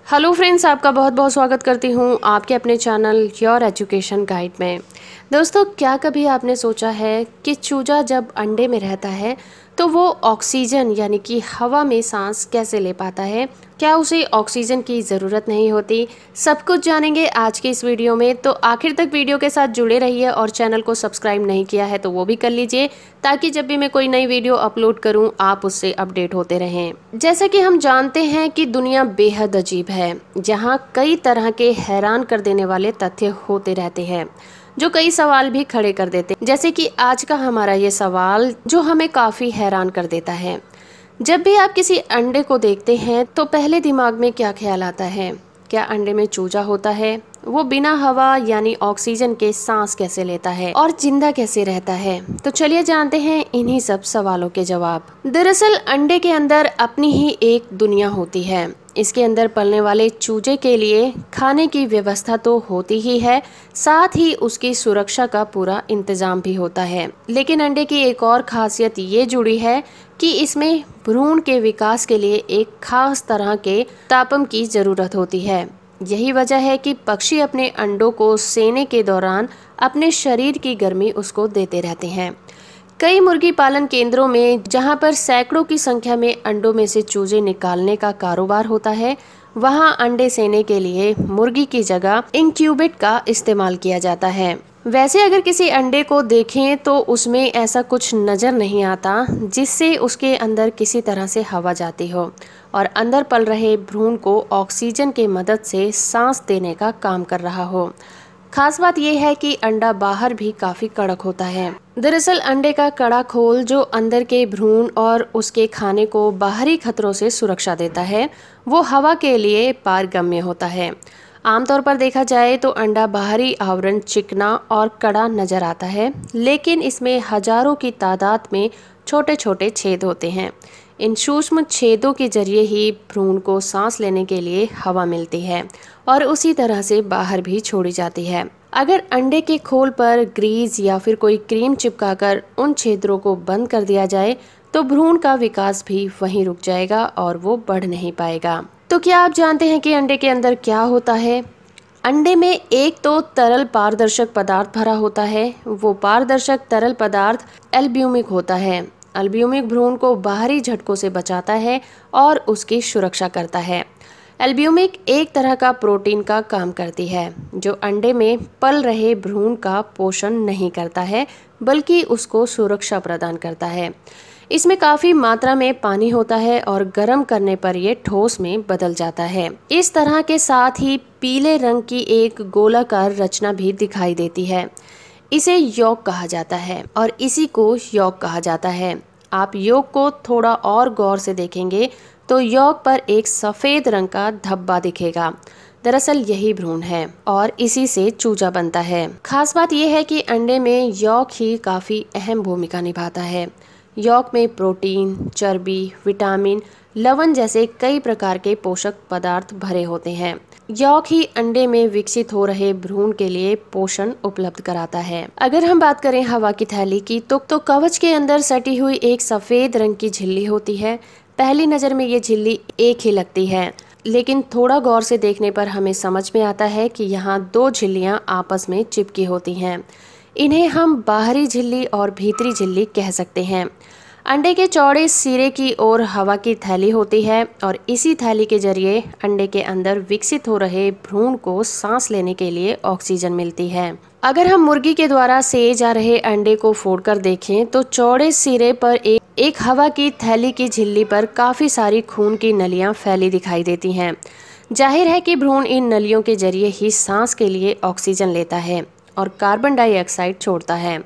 Hello friends, आपका बहुत बहुत स्वागत करती हूँ आपके अपने चैनल योर एजुकेशन गाइड में। दोस्तों, क्या कभी आपने सोचा है कि चूजा जब अंडे में रहता है तो वो ऑक्सीजन यानी कि हवा में सांस कैसे ले पाता है? क्या उसे ऑक्सीजन की ज़रूरत नहीं होती? सब कुछ जानेंगे आज के इस वीडियो में, तो आखिर तक वीडियो के साथ जुड़े रहिए और चैनल को सब्सक्राइब नहीं किया है तो वो भी कर लीजिए, ताकि जब भी मैं कोई नई वीडियो अपलोड करूं आप उससे अपडेट होते रहें। जैसा कि हम जानते हैं कि दुनिया बेहद अजीब है, जहां कई तरह के हैरान कर देने वाले तथ्य होते रहते हैं जो कई सवाल भी खड़े कर देते हैं। जैसे कि आज का हमारा ये सवाल जो हमें काफ़ी हैरान कर देता है। जब भी आप किसी अंडे को देखते हैं तो पहले दिमाग में क्या ख्याल आता है? क्या अंडे में चूजा होता है? वो बिना हवा यानी ऑक्सीजन के सांस कैसे लेता है और जिंदा कैसे रहता है? तो चलिए जानते हैं इन्हीं सब सवालों के जवाब। दरअसल अंडे के अंदर अपनी ही एक दुनिया होती है। इसके अंदर पलने वाले चूजे के लिए खाने की व्यवस्था तो होती ही है, साथ ही उसकी सुरक्षा का पूरा इंतजाम भी होता है। लेकिन अंडे की एक और खासियत ये जुड़ी है कि इसमें भ्रूण के विकास के लिए एक खास तरह के तापम की जरूरत होती है। यही वजह है कि पक्षी अपने अंडों को सेने के दौरान अपने शरीर की गर्मी उसको देते रहते हैं। कई मुर्गी पालन केंद्रों में जहां पर सैकड़ों की संख्या में अंडों में से चूजे निकालने का कारोबार होता है, वहां अंडे सेने के लिए मुर्गी की जगह इंक्यूबेट का इस्तेमाल किया जाता है। वैसे अगर किसी अंडे को देखें तो उसमें ऐसा कुछ नजर नहीं आता जिससे उसके अंदर किसी तरह से हवा जाती हो और अंदर पल रहे भ्रूण को ऑक्सीजन के मदद से सांस देने का काम कर रहा हो। खास बात यह है कि अंडा बाहर भी काफी कड़क होता है। दरअसल अंडे का कड़ा खोल जो अंदर के भ्रूण और उसके खाने को बाहरी खतरों से सुरक्षा देता है, वो हवा के लिए पारगम्य होता है। आमतौर पर देखा जाए तो अंडा बाहरी आवरण चिकना और कड़ा नजर आता है, लेकिन इसमें हजारों की तादाद में छोटे छोटे छेद होते हैं। इन सूक्ष्म छेदों के जरिए ही भ्रूण को सांस लेने के लिए हवा मिलती है और उसी तरह से बाहर भी छोड़ी जाती है। अगर अंडे के खोल पर ग्रीस या फिर कोई क्रीम चिपकाकर उन छेदों को बंद कर दिया जाए तो भ्रूण का विकास भी वहीं रुक जाएगा और वो बढ़ नहीं पाएगा। तो क्या आप जानते हैं कि अंडे के अंदर क्या होता है? अंडे में एक तो तरल पारदर्शक पदार्थ भरा होता है। वो पारदर्शक तरल पदार्थ एल्ब्यूमिक होता है। एल्ब्यूमिक भ्रूण को बाहरी झटकों से बचाता है और उसकी सुरक्षा करता है। एल्ब्यूमिक एक तरह का प्रोटीन का काम करती है जो अंडे में पल रहे भ्रूण का पोषण नहीं करता है, बल्कि उसको सुरक्षा प्रदान करता है। इसमें काफ़ी मात्रा में पानी होता है और गर्म करने पर यह ठोस में बदल जाता है। इस तरह के साथ ही पीले रंग की एक गोलाकार रचना भी दिखाई देती है। इसे यॉक कहा जाता है और इसी को यॉक कहा जाता है। आप यॉक को थोड़ा और गौर से देखेंगे तो यॉक पर एक सफ़ेद रंग का धब्बा दिखेगा। दरअसल यही भ्रूण है और इसी से चूजा बनता है। खास बात यह है कि अंडे में यॉक ही काफ़ी अहम भूमिका निभाता है। यॉक में प्रोटीन, चर्बी, विटामिन, लवण जैसे कई प्रकार के पोषक पदार्थ भरे होते हैं। यॉक ही अंडे में विकसित हो रहे भ्रूण के लिए पोषण उपलब्ध कराता है। अगर हम बात करें हवा की थैली की तो कवच के अंदर सटी हुई एक सफेद रंग की झिल्ली होती है। पहली नज़र में ये झिल्ली एक ही लगती है, लेकिन थोड़ा गौर से देखने पर हमें समझ में आता है कि यहाँ दो झिल्लियाँ आपस में चिपकी होती हैं। इन्हें हम बाहरी झिल्ली और भीतरी झिल्ली कह सकते हैं। अंडे के चौड़े सिरे की ओर हवा की थैली होती है और इसी थैली के जरिए अंडे के अंदर विकसित हो रहे भ्रूण को सांस लेने के लिए ऑक्सीजन मिलती है। अगर हम मुर्गी के द्वारा सेए जा रहे अंडे को फोड़कर देखें तो चौड़े सिरे पर एक हवा की थैली की झिल्ली पर काफ़ी सारी खून की नलियां फैली दिखाई देती हैं। जाहिर है कि भ्रूण इन नलियों के जरिए ही सांस के लिए ऑक्सीजन लेता है और कार्बन डाइऑक्साइड छोड़ता है।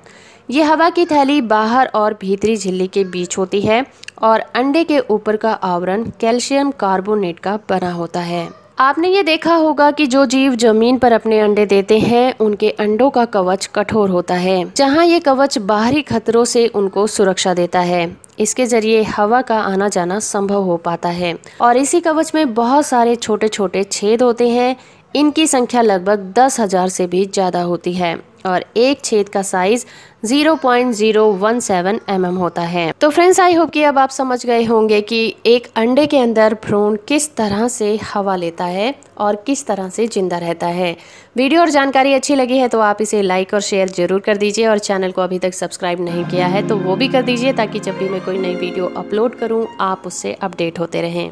ये हवा की थैली बाहर और भीतरी झिल्ली के बीच होती है और अंडे के ऊपर का आवरण कैल्शियम कार्बोनेट का बना होता है। आपने ये देखा होगा कि जो जीव जमीन पर अपने अंडे देते हैं उनके अंडों का कवच कठोर होता है, जहां ये कवच बाहरी खतरों से उनको सुरक्षा देता है। इसके जरिए हवा का आना जाना संभव हो पाता है और इसी कवच में बहुत सारे छोटे छोटे छेद होते हैं। इनकी संख्या लगभग 10,000 से भी ज़्यादा होती है। और एक छेद का साइज 0.017 mm होता है। तो फ्रेंड्स, आई होप कि अब आप समझ गए होंगे कि एक अंडे के अंदर भ्रूण किस तरह से हवा लेता है और किस तरह से जिंदा रहता है। वीडियो और जानकारी अच्छी लगी है तो आप इसे लाइक और शेयर जरूर कर दीजिए, और चैनल को अभी तक सब्सक्राइब नहीं किया है तो वो भी कर दीजिए, ताकि जब भी मैं कोई नई वीडियो अपलोड करूँ आप उससे अपडेट होते रहें।